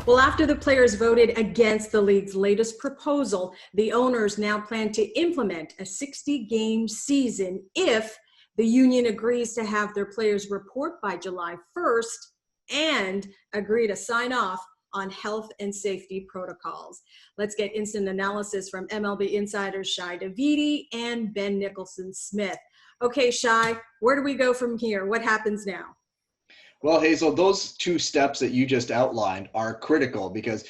Well, after the players voted against the league's latest proposal, the owners now plan to implement a 60-game season if the union agrees to have their players report by July 1st and agree to sign off on health and safety protocols. Let's get instant analysis from MLB insiders Shai Davidi and Ben Nicholson-Smith. Okay, Shai, where do we go from here? What happens now? Well, Hazel, those two steps that you just outlined are critical because,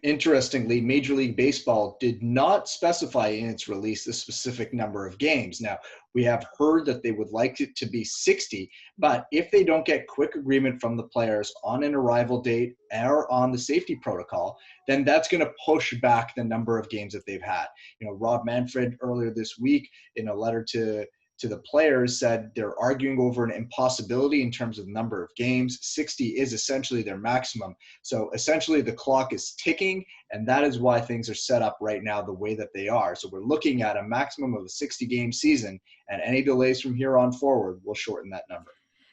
interestingly, Major League Baseball did not specify in its release the specific number of games. Now, we have heard that they would like it to be 60, but if they don't get quick agreement from the players on an arrival date or on the safety protocol, then that's going to push back the number of games that they've had. Rob Manfred earlier this week in a letter to the players said they're arguing over an impossibility in terms of number of games. 60 is essentially their maximum. So essentially the clock is ticking, and that is why things are set up right now the way that they are. So we're looking at a maximum of a 60-game season, and any delays from here on forward will shorten that number.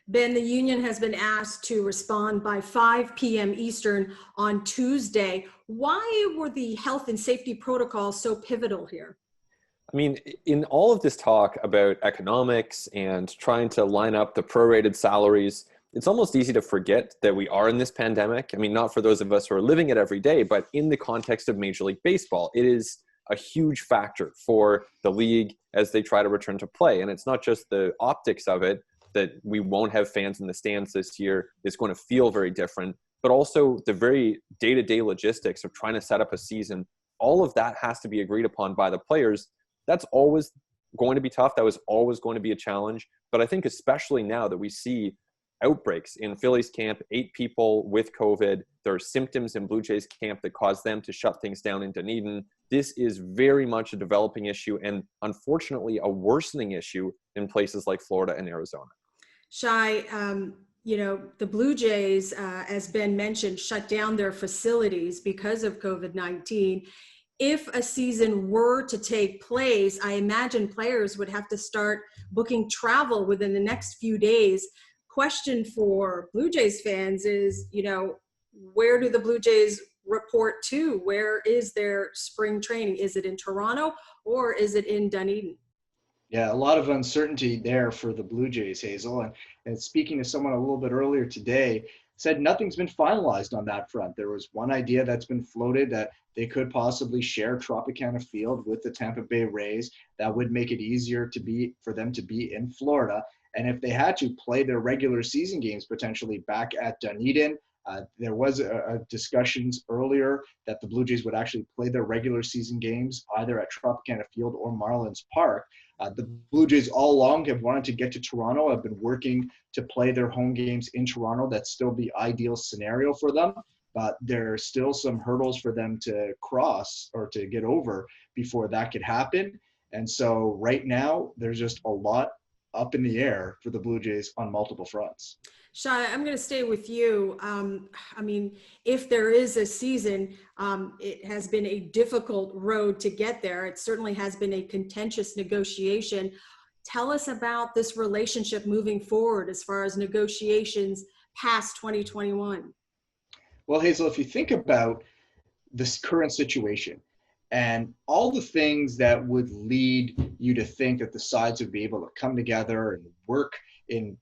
Ben, the union has been asked to respond by 5 p.m. Eastern on Tuesday. Why were the health and safety protocols so pivotal here? I mean, in all of this talk about economics and trying to line up the prorated salaries, it's almost easy to forget that we are in this pandemic. I mean, not for those of us who are living it every day, but in the context of Major League Baseball, it is a huge factor for the league as they try to return to play. And it's not just the optics of it, that we won't have fans in the stands this year. It's going to feel very different, but also the very day-to-day logistics of trying to set up a season. All of that has to be agreed upon by the players. That's always going to be tough. That was always going to be a challenge. But I think especially now that we see outbreaks in Phillies camp, 8 people with COVID, there are symptoms in Blue Jays camp that cause them to shut things down in Dunedin. This is very much a developing issue and unfortunately a worsening issue in places like Florida and Arizona. Shai, the Blue Jays, as Ben mentioned, shut down their facilities because of COVID-19. If a season were to take place, I imagine players would have to start booking travel within the next few days. Question for Blue Jays fans is, where do the Blue Jays report to? Where is their spring training? Is it in Toronto or is it in Dunedin? Yeah, a lot of uncertainty there for the Blue Jays, Hazel. And speaking to someone a little bit earlier today, said nothing's been finalized on that front. There was one idea that's been floated that they could possibly share Tropicana Field with the Tampa Bay Rays. That would make it easier for them to be in Florida. And if they had to play their regular season games potentially back at Dunedin, there was a discussions earlier that the Blue Jays would actually play their regular season games either at Tropicana Field or Marlins Park. The Blue Jays all along have wanted to get to Toronto, have been working to play their home games in Toronto. That's still the ideal scenario for them, but there are still some hurdles for them to cross or to get over before that could happen. And so right now, there's just a lot up in the air for the Blue Jays on multiple fronts. Shai, I'm going to stay with you. If there is a season, it has been a difficult road to get there. It certainly has been a contentious negotiation. Tell us about this relationship moving forward as far as negotiations past 2021. Well, Hazel, if you think about this current situation and all the things that would lead you to think that the sides would be able to come together and work in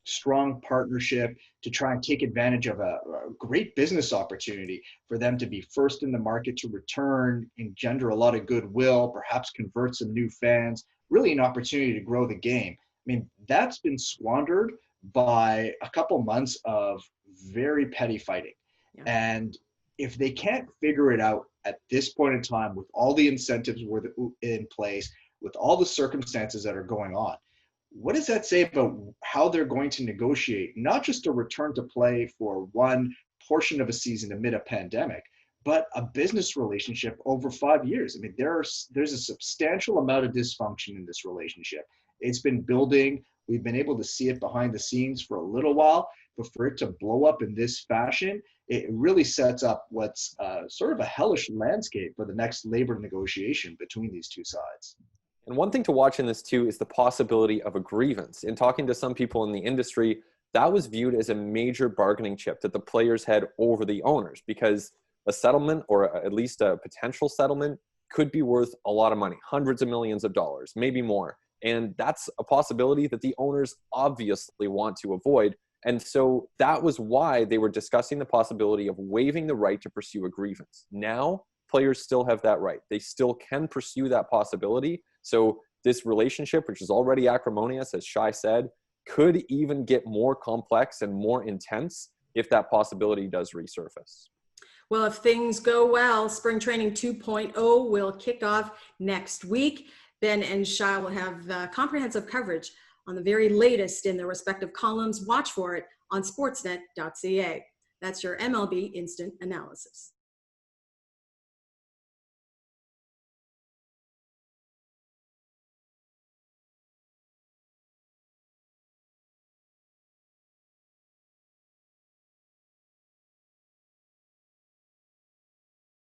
strong partnership to try and take advantage of a great business opportunity for them to be first in the market, to return, engender a lot of goodwill, perhaps convert some new fans, really an opportunity to grow the game. I mean, that's been squandered by a couple months of very petty fighting. Yeah. And if they can't figure it out at this point in time with all the incentives in place, with all the circumstances that are going on, what does that say about how they're going to negotiate, not just a return to play for one portion of a season amid a pandemic, but a business relationship over 5 years? I mean, there's a substantial amount of dysfunction in this relationship. It's been building. We've been able to see it behind the scenes for a little while, but for it to blow up in this fashion, it really sets up what's sort of a hellish landscape for the next labor negotiation between these two sides. And one thing to watch in this too is the possibility of a grievance. In talking to some people in the industry, that was viewed as a major bargaining chip that the players had over the owners, because a settlement, or at least a potential settlement, could be worth a lot of money, hundreds of millions of dollars, maybe more. And that's a possibility that the owners obviously want to avoid. And so that was why they were discussing the possibility of waiving the right to pursue a grievance. Now, players still have that right. They still can pursue that possibility. So this relationship, which is already acrimonious, as Shai said, could even get more complex and more intense if that possibility does resurface. Well, if things go well, Spring Training 2.0 will kick off next week. Ben and Shai will have comprehensive coverage on the very latest in their respective columns. Watch for it on sportsnet.ca. That's your MLB Instant Analysis.